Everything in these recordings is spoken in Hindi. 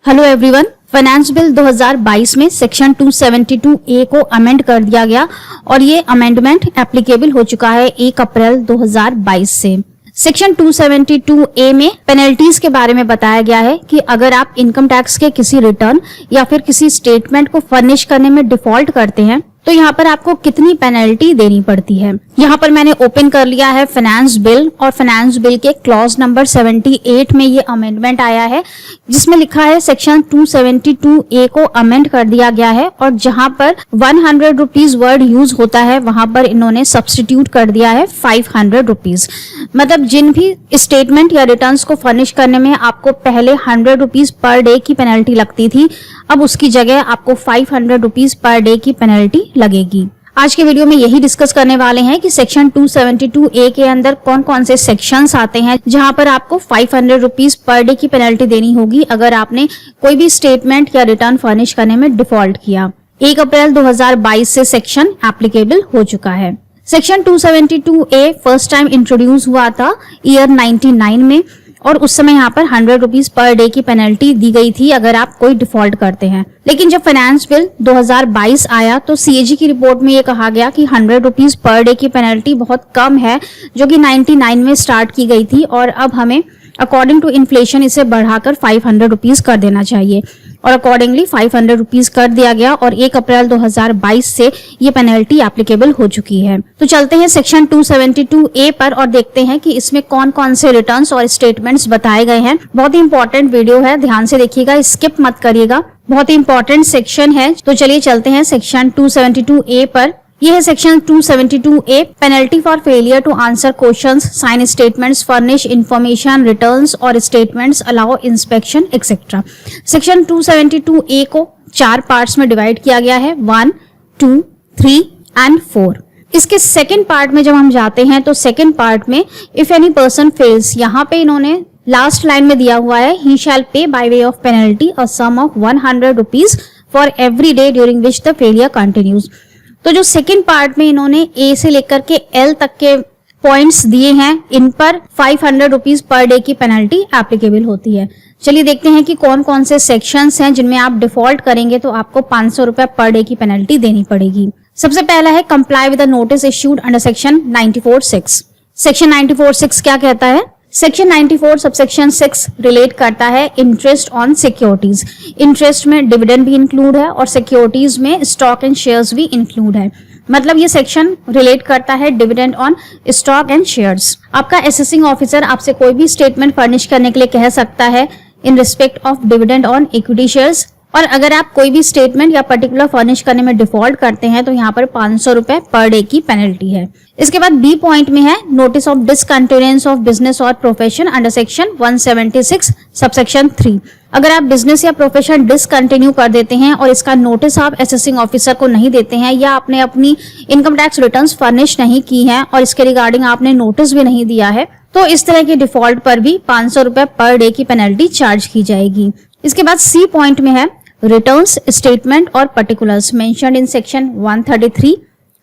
हेलो एवरीवन, फाइनेंस बिल 2022 में सेक्शन 272A को अमेंड कर दिया गया और ये अमेंडमेंट एप्लीकेबल हो चुका है 1 अप्रैल 2022 से। सेक्शन 272A में पेनल्टीज के बारे में बताया गया है कि अगर आप इनकम टैक्स के किसी रिटर्न या फिर किसी स्टेटमेंट को फर्निश करने में डिफॉल्ट करते हैं तो यहाँ पर आपको कितनी पेनल्टी देनी पड़ती है। यहाँ पर मैंने ओपन कर लिया है फाइनेंस बिल और फाइनेंस बिल के क्लॉज नंबर 78 में ये अमेंडमेंट आया है जिसमें लिखा है सेक्शन 272A को अमेंड कर दिया गया है और जहाँ पर 100 रुपीज वर्ड यूज होता है वहां पर इन्होंने सब्सटीट्यूट कर दिया है 500 रुपीज। मतलब जिन भी स्टेटमेंट या रिटर्न्स को फर्निश करने में आपको पहले 100 रुपीज पर डे की पेनल्टी लगती थी, अब उसकी जगह आपको 500 रुपीज पर डे की पेनल्टी लगेगी। आज के वीडियो में यही डिस्कस करने वाले हैं कि सेक्शन 272A के अंदर कौन कौन से सेक्शंस आते हैं जहां पर आपको 500 रुपीज पर डे की पेनल्टी देनी होगी अगर आपने कोई भी स्टेटमेंट या रिटर्न फर्निश करने में डिफॉल्ट किया। 1 अप्रैल 2022 से सेक्शन एप्लीकेबल हो चुका है। Section 272A first time introduce हुआ था ईयर 99 में और उस समय यहाँ पर 100 रुपीज पर डे की पेनल्टी दी गई थी अगर आप कोई डिफॉल्ट करते हैं। लेकिन जब फाइनेंस बिल 2022 आया तो CAG की रिपोर्ट में ये कहा गया कि 100 रुपीज पर डे की पेनल्टी बहुत कम है जो कि 99 में स्टार्ट की गई थी और अब हमें अकॉर्डिंग टू इन्फ्लेशन इसे बढ़ाकर 500 रुपीज कर देना चाहिए और अकॉर्डिंगली 500 रुपीज कर दिया गया और 1 अप्रैल 2022 से ये पेनल्टी एप्लीकेबल हो चुकी है। तो चलते हैं सेक्शन 272A पर और देखते हैं कि इसमें कौन कौन से रिटर्न्स और स्टेटमेंट्स बताए गए हैं। बहुत ही इंपॉर्टेंट वीडियो है, ध्यान से देखिएगा, स्किप मत करिएगा, बहुत ही इंपॉर्टेंट सेक्शन है। तो चलिए चलते हैं सेक्शन 272A पर। यह है section 272A, penalty for failure to answer questions, sign statements, furnish information, returns और statements, allow inspection etcetera. Section 272A को 4 पार्ट्स में डिवाइड किया गया है, 1, 2, 3 एंड 4। इसके सेकेंड पार्ट में जब हम जाते हैं तो सेकेंड पार्ट में इफ एनी पर्सन फेल्स, यहाँ पे इन्होंने लास्ट लाइन में दिया हुआ है ही shall pay by way of penalty a sum of 100 rupees for every day during which the failure continues. तो जो सेकंड पार्ट में इन्होंने A से लेकर के L तक के पॉइंट्स दिए हैं, इन पर 500 रुपीज पर डे की पेनल्टी एप्लीकेबल होती है। चलिए देखते हैं कि कौन कौन से सेक्शंस हैं जिनमें आप डिफॉल्ट करेंगे तो आपको 500 रुपए पर डे की पेनल्टी देनी पड़ेगी। सबसे पहला है comply with the notice issued under section 94(6). Section 94(6) क्या कहता है? सेक्शन 94 सबसेक्शन 6 रिलेट करता है इंटरेस्ट ऑन सिक्योरिटीज। इंटरेस्ट में डिविडेंड भी इंक्लूड है और सिक्योरिटीज में स्टॉक एंड शेयर्स भी इंक्लूड है। मतलब ये सेक्शन रिलेट करता है dividend on stock and shares. आपका असेसिंग ऑफिसर आपसे कोई भी स्टेटमेंट फर्निश करने के लिए कह सकता है इन respect of dividend on equity shares, और अगर आप कोई भी स्टेटमेंट या पर्टिकुलर फर्निश करने में डिफॉल्ट करते हैं तो यहाँ पर 500 रुपए पर डे की पेनल्टी है। इसके बाद B पॉइंट में है नोटिस ऑफ डिसकंटिन्यूएंस ऑफ बिजनेस और प्रोफेशन अंडर सेक्शन 176 सबसेक्शन 3। अगर आप बिजनेस या प्रोफेशन डिसकंटिन्यू कर देते हैं और इसका नोटिस आप असेसिंग ऑफिसर को नहीं देते हैं या आपने अपनी इनकम टैक्स रिटर्न्स फर्निश नहीं की हैं और इसके रिगार्डिंग आपने नोटिस भी नहीं दिया है तो इस तरह के डिफॉल्ट पर भी 500 रुपए पर डे की पेनल्टी चार्ज की जाएगी। इसके बाद C पॉइंट में है रिटर्न्स, स्टेटमेंट और particulars mentioned in section 133,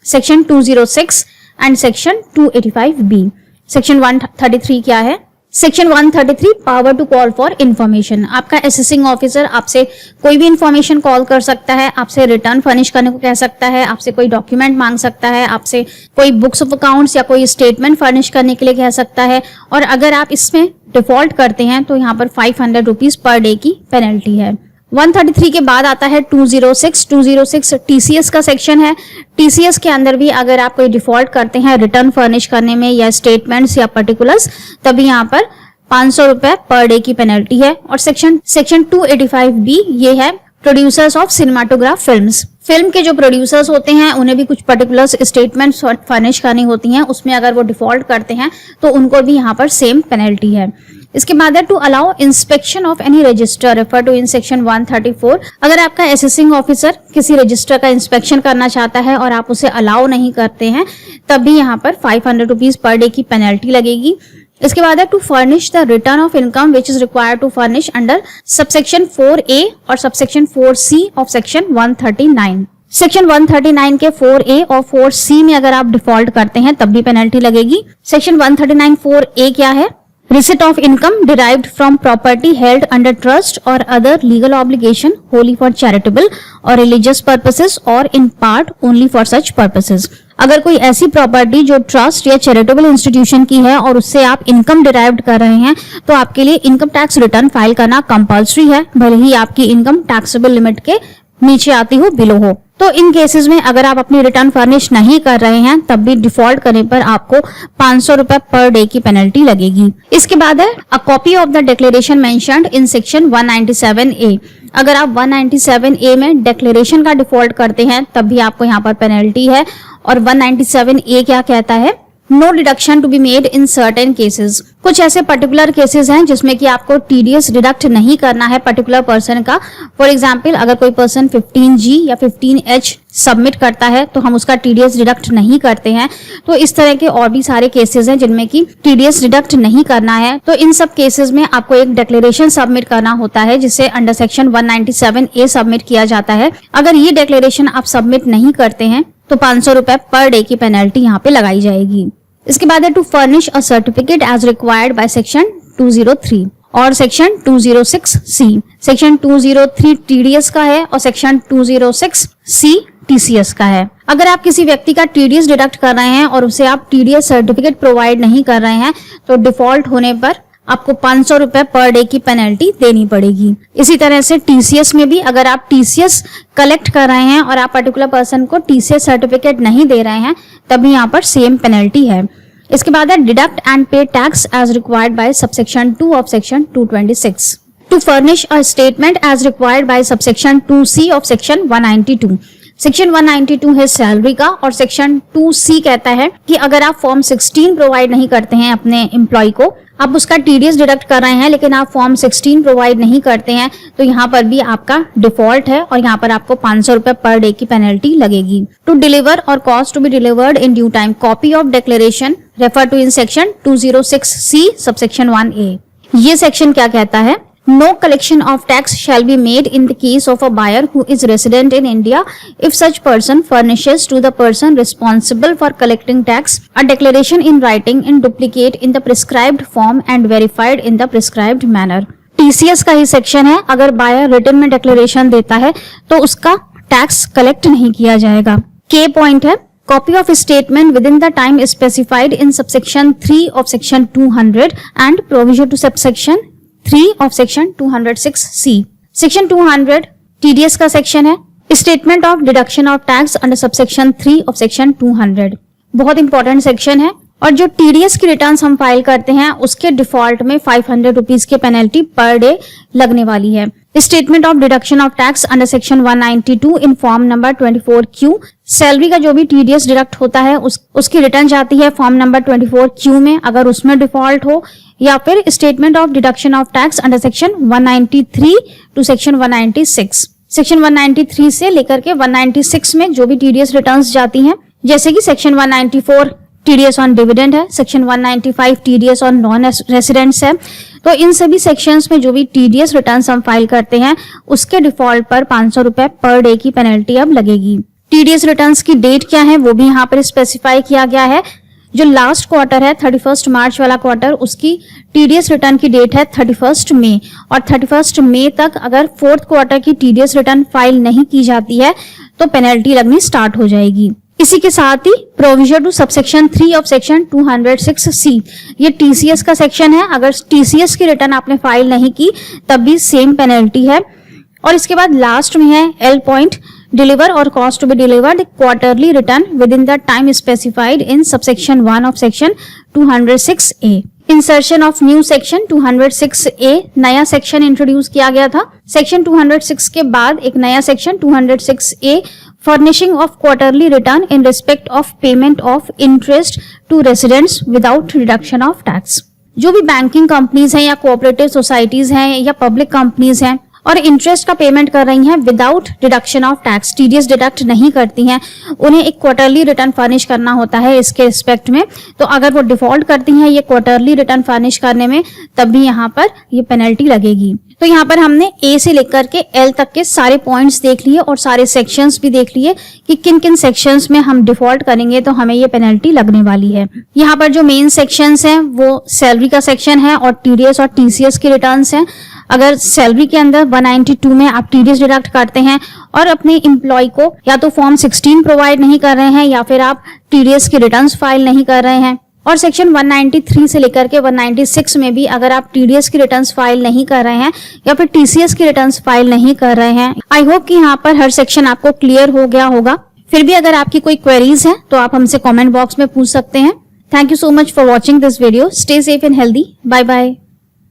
section 206 and section 285B। Section 133 क्या है? Section 133 power to call for information. आपका असेसिंग ऑफिसर आपसे कोई भी इंफॉर्मेशन कॉल कर सकता है, आपसे रिटर्न फर्निश करने को कह सकता है, आपसे कोई डॉक्यूमेंट मांग सकता है, आपसे कोई बुक्स ऑफ अकाउंट्स या कोई स्टेटमेंट फर्निश करने के लिए कह सकता है और अगर आप इसमें डिफॉल्ट करते हैं तो यहाँ पर 500 रुपीज पर डे की पेनल्टी है। 133 के बाद आता है 206 TCS का सेक्शन है। TCS के अंदर भी अगर आप कोई डिफॉल्ट करते हैं रिटर्न फर्निश करने में या स्टेटमेंट्स या पर्टिकुलर्स, तभी यहाँ पर 500 रुपए पर डे की पेनल्टी है। और सेक्शन 285B ये है producers of cinematograph films. Film के जो प्रोड्यूसर्स होते हैं उन्हें भी कुछ पर्टिकुलर स्टेटमेंट्स फर्निश करनी होती हैं, उसमें अगर वो डिफॉल्ट करते हैं तो उनको भी यहाँ पर सेम पेनल्टी है। इसके बाद है to allow inspection of any register refer to in section 134। अगर आपका असेसिंग ऑफिसर किसी रजिस्टर का इंस्पेक्शन करना चाहता है और आप उसे अलाउ नहीं करते हैं तब भी यहाँ पर 500 रुपीज पर डे की पेनल्टी लगेगी। इसके बाद है to furnish the return of income which is required to furnish under subsection 4A और subsection 4C of section 139। Section 139 के 4A और 4C में अगर आप डिफॉल्ट करते हैं तब भी पेनल्टी लगेगी। सेक्शन 139 4A क्या है? receipt of income derived from property held under trust or other legal obligation wholly for charitable or religious purposes or in part only for such purposes. अगर कोई ऐसी प्रॉपर्टी जो ट्रस्ट या चैरिटेबल इंस्टीट्यूशन की है और उससे आप इनकम डिराइव्ड कर रहे हैं तो आपके लिए इनकम टैक्स रिटर्न फाइल करना कंपल्सरी है, भले ही आपकी इनकम टैक्सेबल लिमिट के नीचे आती हो, बिलो हो। तो इन केसेस में अगर आप अपनी रिटर्न फर्निश नहीं कर रहे हैं तब भी डिफॉल्ट करने पर आपको 500 रुपए पर डे की पेनल्टी लगेगी। इसके बाद है a copy of the declaration mentioned in section 197A। अगर आप 197A में डिक्लेरेशन का डिफॉल्ट करते हैं तब भी आपको यहाँ पर पेनल्टी है। और 197A क्या कहता है? No deduction to be made in certain cases. कुछ ऐसे पर्टिकुलर केसेस हैं जिसमें कि आपको टीडीएस डिडक्ट नहीं करना है पर्टिकुलर पर्सन का। फॉर एग्जांपल अगर कोई पर्सन 15G या 15H सबमिट करता है तो हम उसका टीडीएस डिडक्ट नहीं करते हैं। तो इस तरह के और भी सारे केसेस हैं जिनमें कि टीडीएस डिडक्ट नहीं करना है। तो इन सब केसेस में आपको एक डिक्लेरेशन सबमिट करना होता है जिसे अंडर सेक्शन 197A सबमिट किया जाता है। अगर ये डिक्लेरेशन आप सबमिट नहीं करते हैं तो 500 रुपए पर डे की पेनल्टी यहाँ पे लगाई जाएगी। इसके बाद है to furnish a certificate as required by section 203 और सेक्शन 206C। सेक्शन 203 टीडीएस का है और सेक्शन 206C टीसीएस का है। अगर आप किसी व्यक्ति का टीडीएस डिडक्ट कर रहे हैं और उसे आप टीडीएस सर्टिफिकेट प्रोवाइड नहीं कर रहे हैं तो डिफॉल्ट होने पर आपको 500 रुपए पर डे की पेनल्टी देनी पड़ेगी। इसी तरह से टीसीएस में भी अगर आप टीसीएस कलेक्ट कर रहे हैं और आप पर्टिकुलर पर्सन को टीसीएस सर्टिफिकेट नहीं दे रहे हैं तभी यहाँ पर सेम पेनल्टी है। इसके बाद है deduct and pay tax as required by subsection 2 of section 226। To furnish a statement as required by subsection 2C of section 192। Section 192 है सैलरी का और सेक्शन 2C कहता है कि अगर आप फॉर्म 16 प्रोवाइड नहीं करते हैं अपने एम्प्लॉय को, आप उसका टीडीएस डिडक्ट कर रहे हैं लेकिन आप फॉर्म 16 प्रोवाइड नहीं करते हैं तो यहाँ पर भी आपका डिफॉल्ट है और यहाँ पर आपको 500 रुपए पर डे की पेनल्टी लगेगी। टू डिलीवर और cause to be delivered in due time copy of declaration refer to in section 206C subsection 1A। ये सेक्शन क्या कहता है? No collection of tax shall be made in the case of a buyer who is resident in India if such person furnishes to the person responsible for collecting tax a declaration in writing in duplicate in the prescribed form and verified in the prescribed manner। TCS का ही सेक्शन है। अगर बायर रिटन में डिक्लेरेशन देता है तो उसका टैक्स कलेक्ट नहीं किया जाएगा। के पॉइंट है copy of statement within the time specified in subsection 3 of section 200 and provision to subsection 3 of section 206C। section 200 TDS का सेक्शन है। Statement of deduction of tax under subsection 3 of section 200 बहुत इंपॉर्टेंट सेक्शन है। और जो टीडीएस की रिटर्न्स हम फाइल करते हैं उसके डिफॉल्ट में 500 रुपीज की पेनल्टी पर डे लगने वाली है। Statement of deduction of tax under section 192 in form number 24Q। Salary का जो भी टीडीएस डिडक्ट होता है उसकी रिटर्न जाती है फॉर्म नंबर 24Q में, अगर उसमें डिफॉल्ट हो, या फिर statement of deduction of tax under section 193 to section 196। Section 193 से लेकर के 196 में जो भी टीडीएस रिटर्न्स जाती हैं, जैसे कि सेक्शन 194 टीडीएस ऑन डिविडेंड है, section 195 TDS on non residents है। तो इन सभी सेक्शंस में जो भी टीडीएस रिटर्न्स हम फाइल करते हैं उसके डिफॉल्ट पर 500 रुपए पर डे की पेनल्टी अब लगेगी। टीडीएस रिटर्न्स की डेट क्या है वो भी यहाँ पर स्पेसिफाई किया गया है। जो लास्ट क्वार्टर है 31 मार्च वाला क्वार्टर, उसकी टीडीएस रिटर्न की डेट है 31 मई और 31 मई तक अगर फोर्थ क्वार्टर की टीडीएस रिटर्न फाइल नहीं की जाती है तो पेनल्टी लगनी स्टार्ट हो जाएगी। इसी के साथ ही provision to subsection 3 of section 206C, ये टीसीएस का सेक्शन है। अगर टीसीएस की रिटर्न आपने फाइल नहीं की तब भी सेम पेनल्टी है। और इसके बाद लास्ट में है एल पॉइंट, डिलीवर और cause to be delivered quarterly return within the time specified in subsection 1 of section 206A। Insertion of new section 206A, नया सेक्शन इंट्रोड्यूस किया गया था। सेक्शन 206 के बाद एक नया section 206A, furnishing of quarterly return in respect of payment of interest to residents without reduction of tax. जो भी बैंकिंग कंपनीज हैं या कोऑपरेटिव सोसाइटीज हैं या पब्लिक कंपनीज हैं और इंटरेस्ट का पेमेंट कर रही हैं without deduction of tax, TDS deduct नहीं करती हैं, उन्हें एक क्वार्टरली रिटर्न फर्निश करना होता है इसके रिस्पेक्ट में। तो अगर वो डिफॉल्ट करती हैं ये क्वार्टरली रिटर्न फर्निश करने में तब भी यहाँ पर ये पेनल्टी लगेगी। तो यहाँ पर हमने ए से लेकर के एल तक के सारे पॉइंट्स देख लिए और सारे सेक्शंस भी देख लिए कि किन किन सेक्शंस में हम डिफॉल्ट करेंगे तो हमें ये पेनल्टी लगने वाली है। यहाँ पर जो मेन सेक्शंस हैं वो सैलरी का सेक्शन है और टीडीएस और टीसीएस के रिटर्न्स हैं। अगर सैलरी के अंदर 192 में आप टीडीएस डिडक्ट करते हैं और अपने एम्प्लॉय को या तो फॉर्म 16 प्रोवाइड नहीं कर रहे हैं या फिर आप टीडीएस के रिटर्न्स फाइल नहीं कर रहे हैं, और सेक्शन 193 से लेकर के 196 में भी अगर आप टीडीएस की रिटर्न्स फाइल नहीं कर रहे हैं या फिर टीसीएस की रिटर्न्स फाइल नहीं कर रहे हैं। आई होप कि यहाँ पर हर सेक्शन आपको क्लियर हो गया होगा। फिर भी अगर आपकी कोई क्वेरीज हैं तो आप हमसे कमेंट बॉक्स में पूछ सकते हैं। Thank you so much for watching this video. Stay safe and healthy. Bye bye.